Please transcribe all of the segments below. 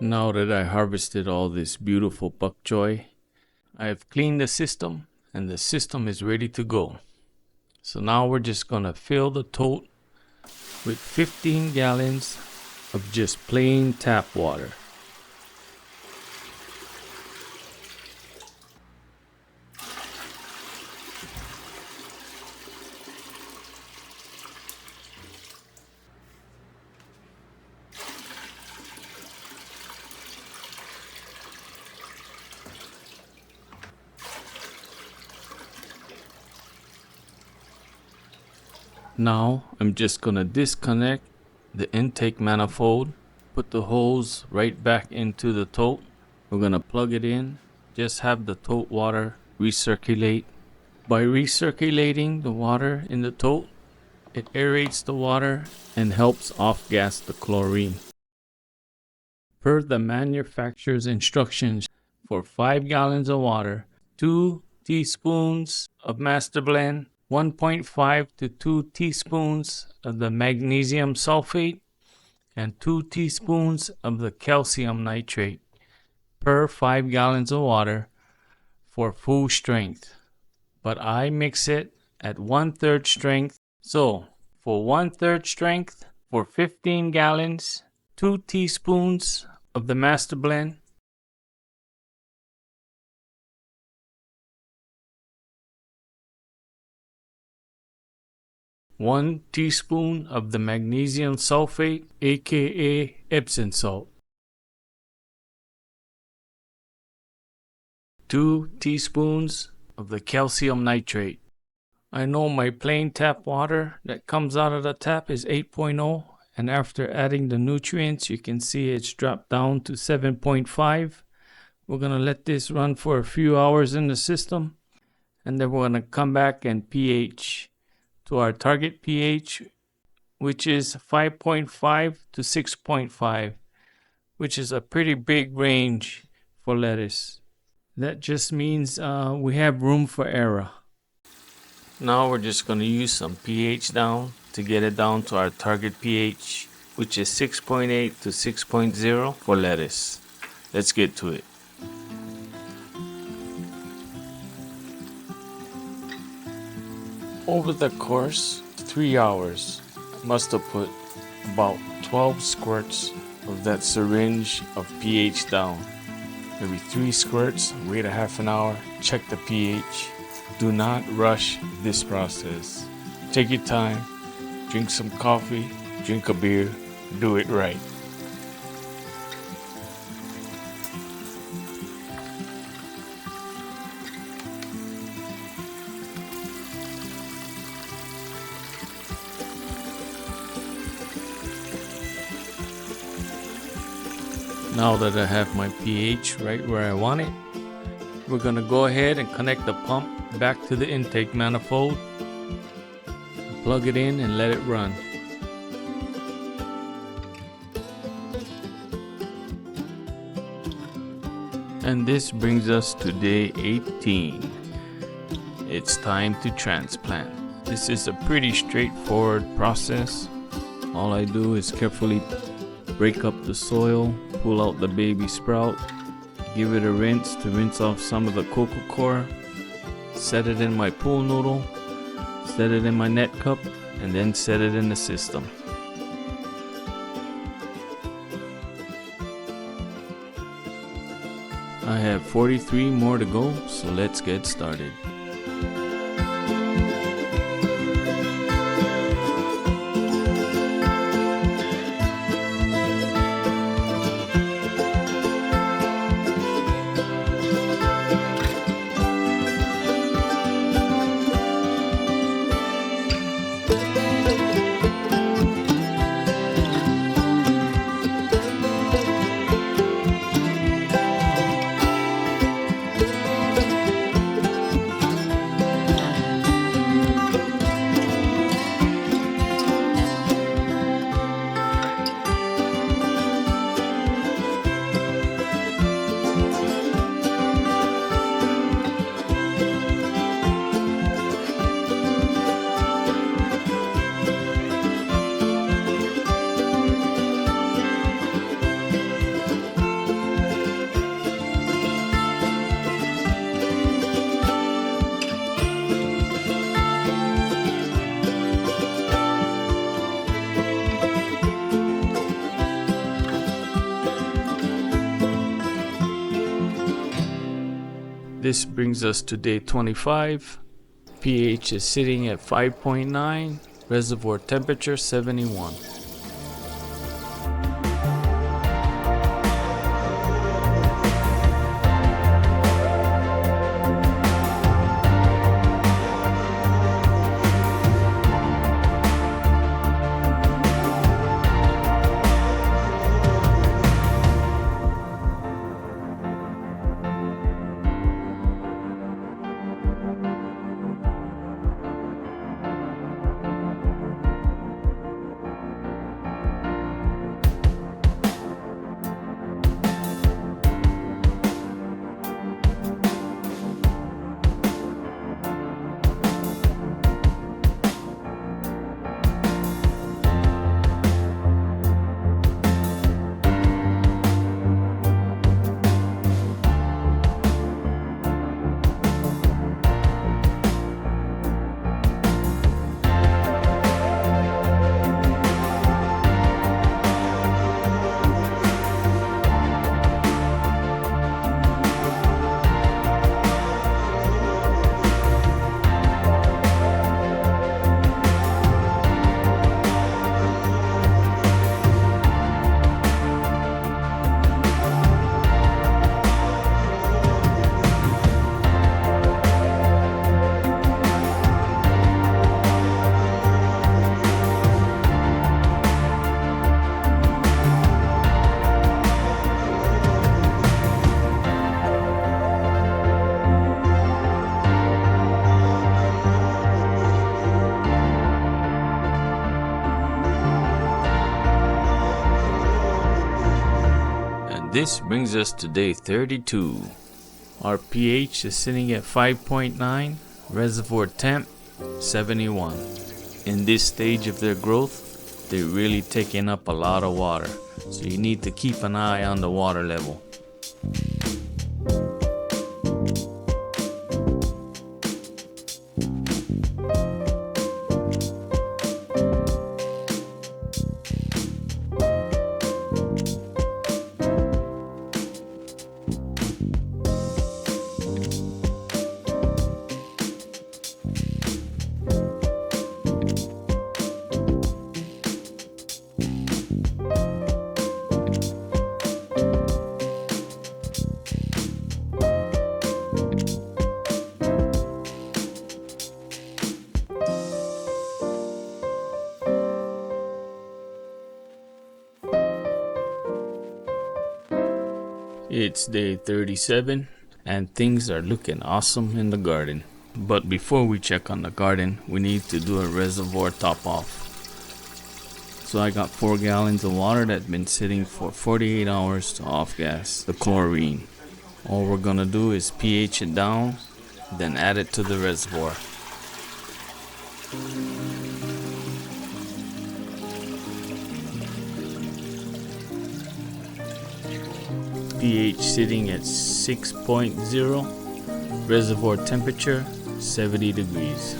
Now that I harvested all this beautiful bok choy, I have cleaned the system and the system is ready to go. So now we're just gonna fill the tote with 15 gallons of just plain tap water. Now I'm just gonna disconnect the intake manifold, put the hose right back into the tote. We're gonna plug it in, just have the tote water recirculate. By recirculating the water in the tote, it aerates the water and helps off-gas the chlorine. Per the manufacturer's instructions, for 5 gallons of water, 2 teaspoons of master blend, 1.5 to 2 teaspoons of the magnesium sulfate, and 2 teaspoons of the calcium nitrate per 5 gallons of water for full strength. But I mix it at 1/3 strength. So for 1/3 strength, for 15 gallons, 2 teaspoons of the master blend, 1 teaspoon of the magnesium sulfate, aka Epsom salt, 2 teaspoons of the calcium nitrate. I know my plain tap water that comes out of the tap is 8.0, and after adding the nutrients you can see it's dropped down to 7.5. We're going to let this run for a few hours in the system, and then we're going to come back and pH to our target pH, which is 5.5 to 6.5, which is a pretty big range for lettuce. That just means we have room for error. Now we're just going to use some pH down to get it down to our target pH, which is 6.8 to 6.0 for lettuce. Let's get to it. Over the course of 3 hours, I must have put about 12 squirts of that syringe of pH down. Maybe 3 squirts, wait a half an hour, check the pH. Do not rush this process. Take your time, drink some coffee, drink a beer, do it right. Now that I have my pH right where I want it, we're going to go ahead and connect the pump back to the intake manifold, plug it in and let it run. And this brings us to day 18. It's time to transplant. This is a pretty straightforward process. All I do is carefully break up the soil, pull out the baby sprout, give it a rinse to rinse off some of the coco coir, set it in my pool noodle, set it in my net cup, and then set it in the system. I have 43 more to go, so let's get started. This brings us to day 25. pH is sitting at 5.9, reservoir temperature 71. This brings us to day 32. Our pH is sitting at 5.9, reservoir temp 71. In this stage of their growth, they're really taking up a lot of water, so you need to keep an eye on the water level. It's day 37 and things are looking awesome in the garden. But before we check on the garden, we need to do a reservoir top off. So I got 4 gallons of water that's been sitting for 48 hours to off gas the chlorine. All we're gonna do is pH it down, then add it to the reservoir. pH sitting at 6.0, reservoir temperature 70 degrees.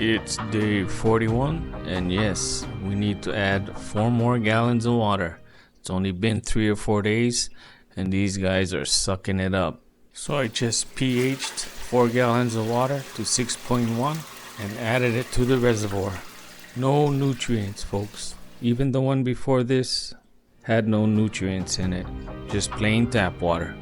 It's day 41, and yes, we need to add 4 more gallons of water. It's only been 3 or 4 days, and these guys are sucking it up. So I just pH'd 4 gallons of water to 6.1 and added it to the reservoir. No nutrients, folks. Even the one before this Had no nutrients in it, just plain tap water.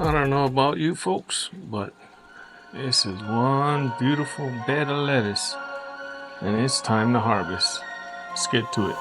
I don't know about you folks, but this is one beautiful bed of lettuce, and it's time to harvest. Let's get to it.